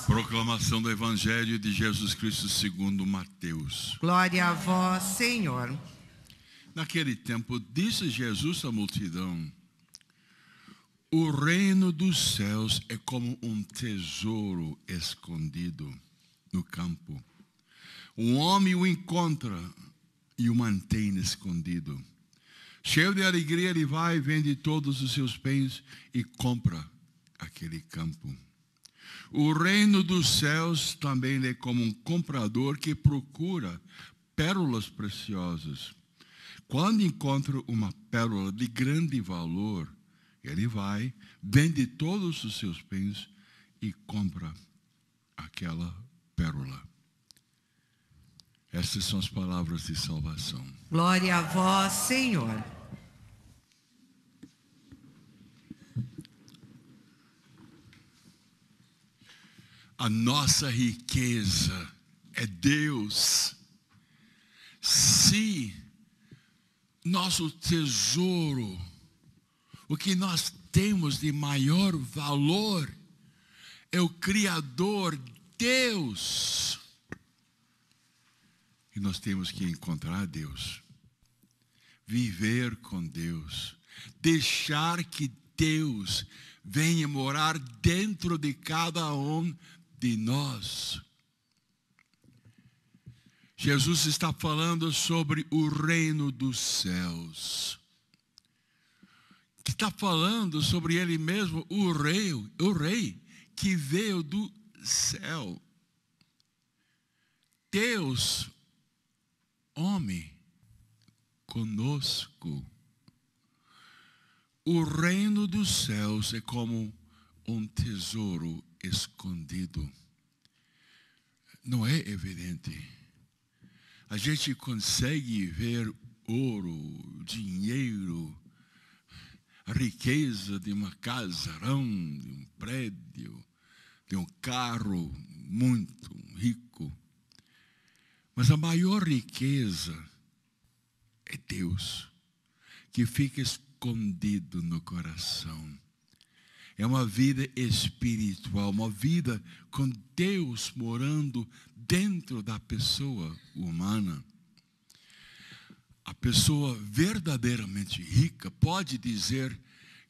Proclamação do Evangelho de Jesus Cristo segundo Mateus. Glória a vós, Senhor. Naquele tempo, disse Jesus à multidão: o reino dos céus é como um tesouro escondido no campo. Um homem o encontra e o mantém escondido. Cheio de alegria, ele vai, vende todos os seus bens e compra aquele campo. O reino dos céus também é como um comprador que procura pérolas preciosas. Quando encontra uma pérola de grande valor, ele vai, vende todos os seus bens e compra aquela pérola. Essas são as palavras de salvação. Glória a vós, Senhor. A nossa riqueza é Deus. Se nosso tesouro, o que nós temos de maior valor, é o Criador, Deus. E nós temos que encontrar Deus, viver com Deus, deixar que Deus venha morar dentro de cada um de nós. Jesus está falando sobre o reino dos céus, que está falando sobre ele mesmo, o rei que veio do céu. Deus, homem, conosco. O reino dos céus é como um tesouro escondido. Não é evidente. A gente consegue ver ouro, dinheiro, a riqueza de uma casarão, de um prédio, de um carro muito rico. Mas a maior riqueza é Deus, que fica escondido no coração. É uma vida espiritual, uma vida com Deus morando dentro da pessoa humana. A pessoa verdadeiramente rica pode dizer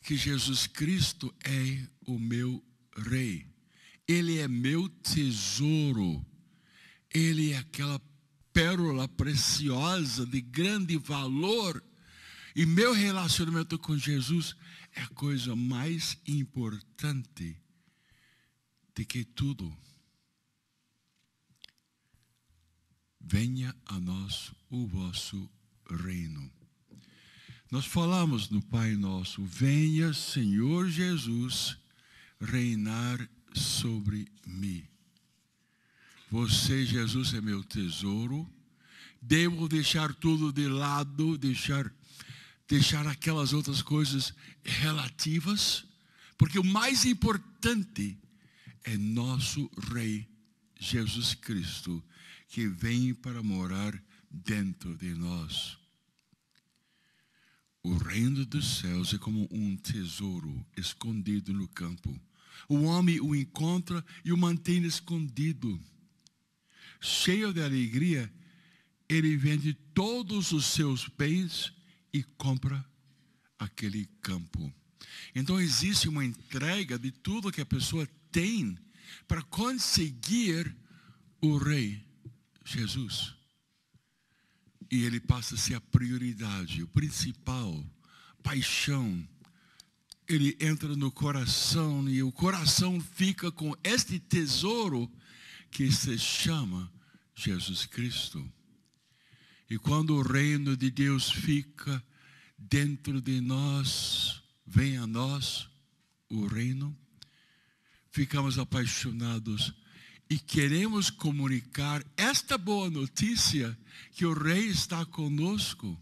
que Jesus Cristo é o meu rei. Ele é meu tesouro. Ele é aquela pérola preciosa de grande valor. E meu relacionamento com Jesus é a coisa mais importante de que tudo. Venha a nós o vosso reino. Nós falamos no Pai Nosso: venha, Senhor Jesus, reinar sobre mim. Você, Jesus, é meu tesouro. Devo deixar tudo de lado, deixar aquelas outras coisas relativas, porque o mais importante é nosso Rei Jesus Cristo, que vem para morar dentro de nós. O reino dos céus é como um tesouro escondido no campo. O homem o encontra e o mantém escondido. Cheio de alegria, ele vende todos os seus bens e compra aquele campo. Então existe uma entrega de tudo que a pessoa tem para conseguir o Rei Jesus. E ele passa a ser a prioridade, o principal, paixão. Ele entra no coração e o coração fica com este tesouro que se chama Jesus Cristo. E quando o reino de Deus fica dentro de nós, vem a nós o reino, ficamos apaixonados e queremos comunicar esta boa notícia que o Rei está conosco.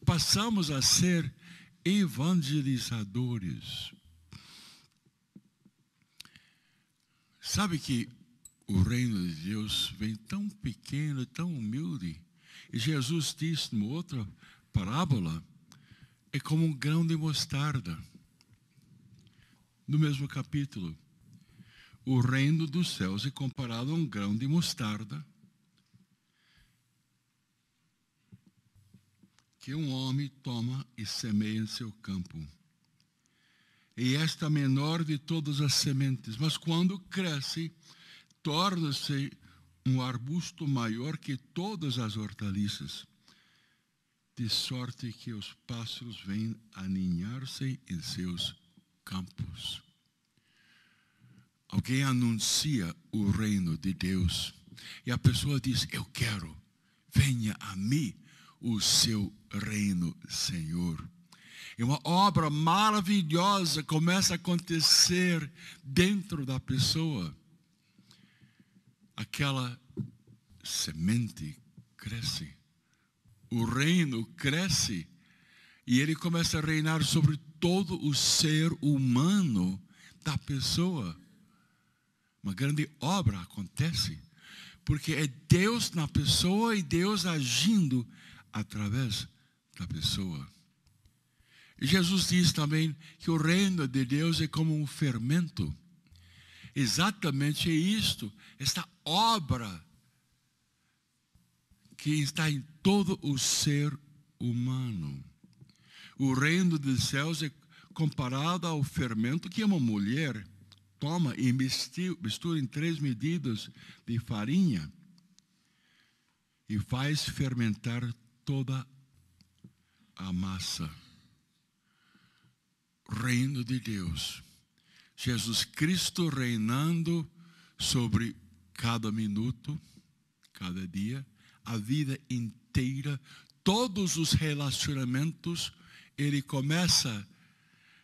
Passamos a ser evangelizadores. Sabe que o reino de Deus vem tão pequeno, tão humilde. E Jesus disse numa outra parábola, é como um grão de mostarda. No mesmo capítulo, o reino dos céus é comparado a um grão de mostarda que um homem toma e semeia em seu campo. E esta é a menor de todas as sementes, mas quando cresce, torna-se um arbusto maior que todas as hortaliças, de sorte que os pássaros vêm aninhar-se em seus campos. Alguém anuncia o reino de Deus e a pessoa diz: eu quero, venha a mim o seu reino, Senhor. E uma obra maravilhosa começa a acontecer dentro da pessoa. Aquela semente cresce, o reino cresce e ele começa a reinar sobre todo o ser humano da pessoa. Uma grande obra acontece, porque é Deus na pessoa e Deus agindo através da pessoa. E Jesus diz também que o reino de Deus é como um fermento. Exatamente é isto, esta obra que está em todo o ser humano. O reino dos céus é comparado ao fermento que uma mulher toma e mistura em 3 medidas de farinha e faz fermentar toda a massa. Reino de Deus. Jesus Cristo reinando sobre cada minuto, cada dia, a vida inteira, todos os relacionamentos, ele começa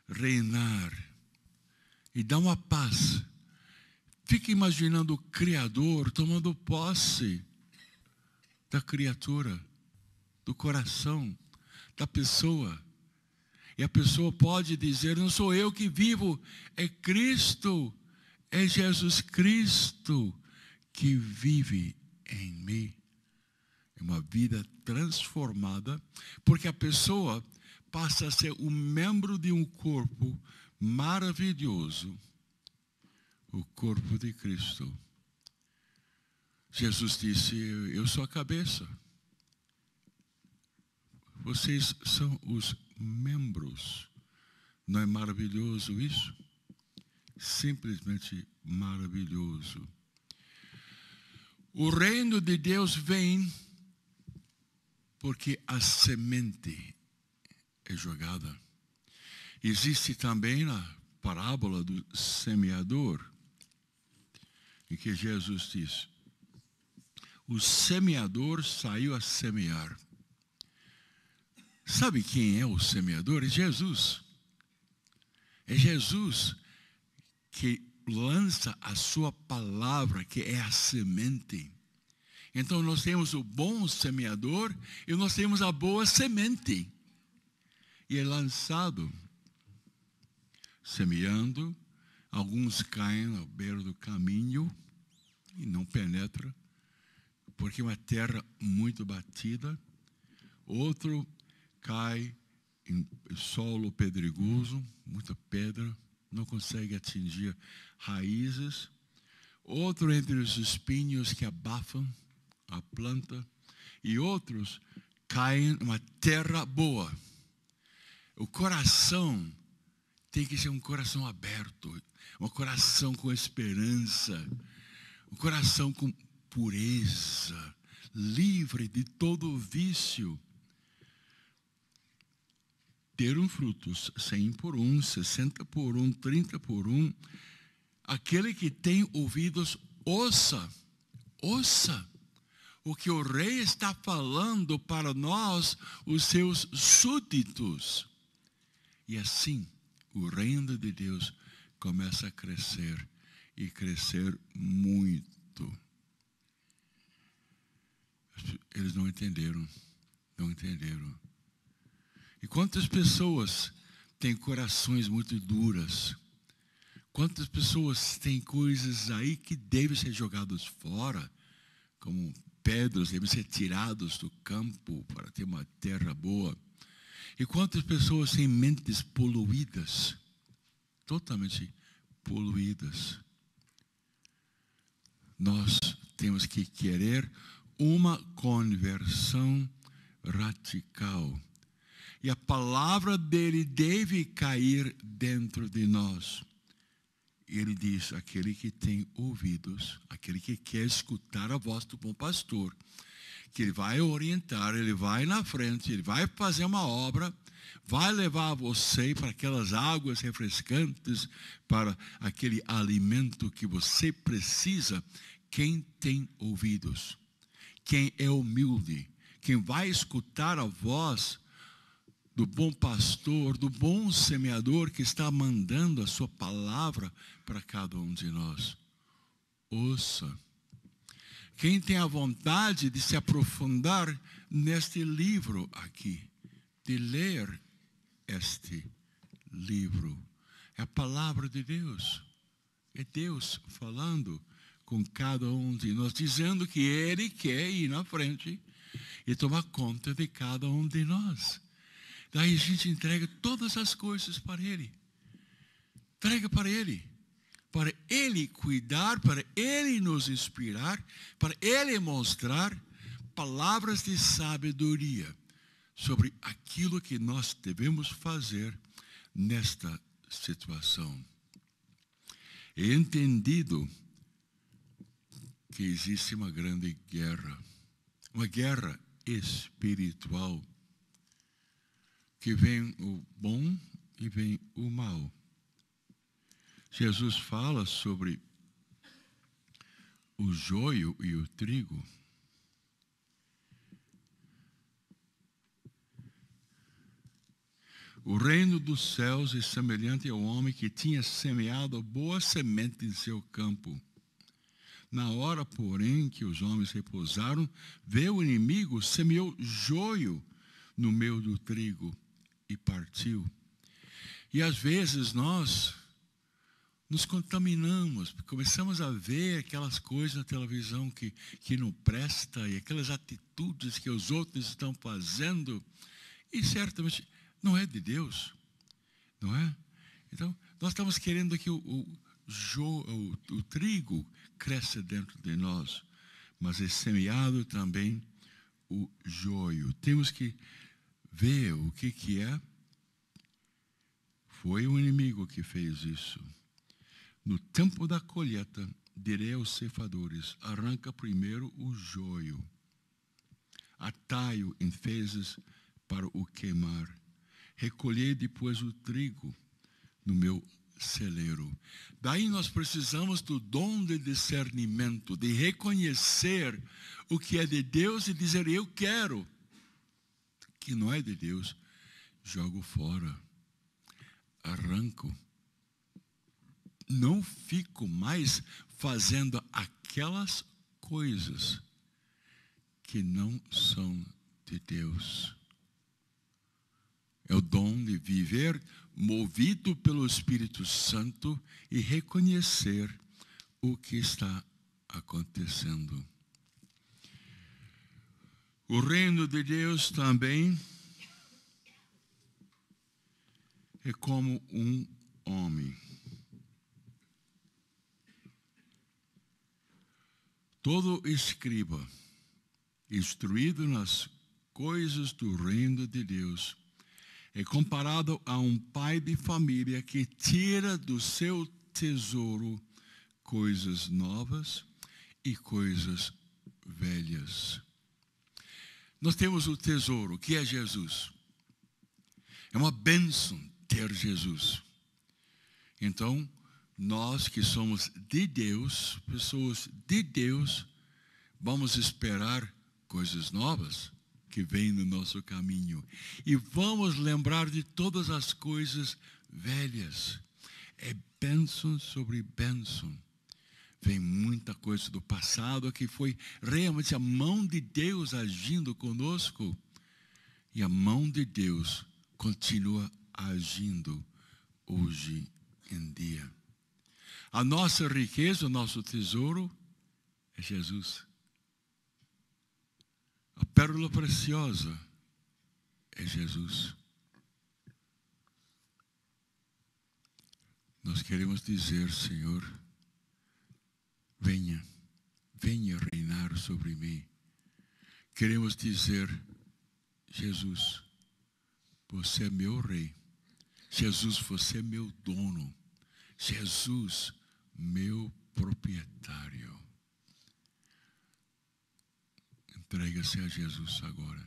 a reinar e dá uma paz. Fique imaginando o Criador tomando posse da criatura, do coração, da pessoa. E a pessoa pode dizer: não sou eu que vivo, é Cristo, é Jesus Cristo que vive em mim. É uma vida transformada, porque a pessoa passa a ser um membro de um corpo maravilhoso, o corpo de Cristo. Jesus disse: eu sou a cabeça. Vocês são os membros. Não é maravilhoso isso? Simplesmente maravilhoso. O reino de Deus vem porque a semente é jogada. Existe também a parábola do semeador, em que Jesus diz: o semeador saiu a semear. Sabe quem é o semeador? É Jesus. É Jesus que lança a sua palavra, que é a semente. Então nós temos o bom semeador e nós temos a boa semente. E é lançado, semeando, alguns caem à beira do caminho e não penetra, porque é uma terra muito batida. Outro cai em solo pedregoso, muita pedra, não consegue atingir raízes. Outro entre os espinhos que abafam a planta. E outros caem numa terra boa. O coração tem que ser um coração aberto, um coração com esperança, um coração com pureza, livre de todo vício. Ter frutos 100 por 1, 60 por 1, 30 por 1. Aquele que tem ouvidos, ouça. Ouça o que o rei está falando para nós, os seus súditos. E assim, o reino de Deus começa a crescer, e crescer muito. Eles não entenderam. E quantas pessoas têm corações muito duras? Quantas pessoas têm coisas aí que devem ser jogadas fora, como pedras devem ser tiradas do campo para ter uma terra boa? E quantas pessoas têm mentes poluídas, totalmente poluídas? nós temos que querer uma conversão radical. E a palavra dele deve cair dentro de nós. Ele diz, aquele que tem ouvidos, aquele que quer escutar a voz do bom pastor, que ele vai orientar, ele vai na frente, ele vai fazer uma obra, vai levar você para aquelas águas refrescantes, para aquele alimento que você precisa. Quem tem ouvidos, quem é humilde, quem vai escutar a voz do bom pastor, do bom semeador que está mandando a sua palavra para cada um de nós. Ouça. Quem tem a vontade de se aprofundar neste livro aqui, de ler este livro, é a palavra de Deus. É Deus falando com cada um de nós, dizendo que Ele quer ir na frente e tomar conta de cada um de nós. Daí a gente entrega todas as coisas para Ele. Entrega para Ele cuidar, para Ele nos inspirar, para Ele mostrar palavras de sabedoria sobre aquilo que nós devemos fazer nesta situação. É entendido que existe uma grande guerra espiritual, que vem o bom e vem o mal. Jesus fala sobre o joio e o trigo. O reino dos céus é semelhante ao homem que tinha semeado boa semente em seu campo. Na hora, porém, que os homens repousaram, veio o inimigo, semeou joio no meio do trigo e partiu. E às vezes nós nos contaminamos, começamos a ver aquelas coisas na televisão que não presta, e aquelas atitudes que os outros estão fazendo, e certamente não é de Deus, não é? Então, nós estamos querendo que o trigo cresça dentro de nós, mas é semeado também o joio. Temos que ver o que é. Foi o inimigo que fez isso. No tempo da colheita, direi aos ceifadores: arranca primeiro o joio, atai-o em fezes para o queimar, recolhei depois o trigo no meu celeiro. Daí nós precisamos do dom de discernimento, de reconhecer o que é de Deus e dizer: eu quero. Que não é de Deus, jogo fora, arranco. Não fico mais fazendo aquelas coisas que não são de Deus. É o dom de viver movido pelo Espírito Santo e reconhecer o que está acontecendo. O reino de Deus também é como um homem. Todo escriba, instruído nas coisas do reino de Deus, é comparado a um pai de família que tira do seu tesouro coisas novas e coisas velhas. Nós temos o tesouro, que é Jesus. É uma bênção ter Jesus. Então, nós que somos de Deus, pessoas de Deus, vamos esperar coisas novas que vêm no nosso caminho. E vamos lembrar de todas as coisas velhas. É bênção sobre bênção. Vem muita coisa do passado que foi realmente a mão de Deus agindo conosco. E a mão de Deus continua agindo hoje em dia. A nossa riqueza, o nosso tesouro é Jesus. A pérola preciosa é Jesus. Nós queremos dizer: Senhor, venha, venha reinar sobre mim. Queremos dizer, Jesus, você é meu rei. Jesus, você é meu dono. Jesus, meu proprietário. Entrega-se a Jesus agora.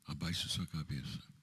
Abaixe sua cabeça.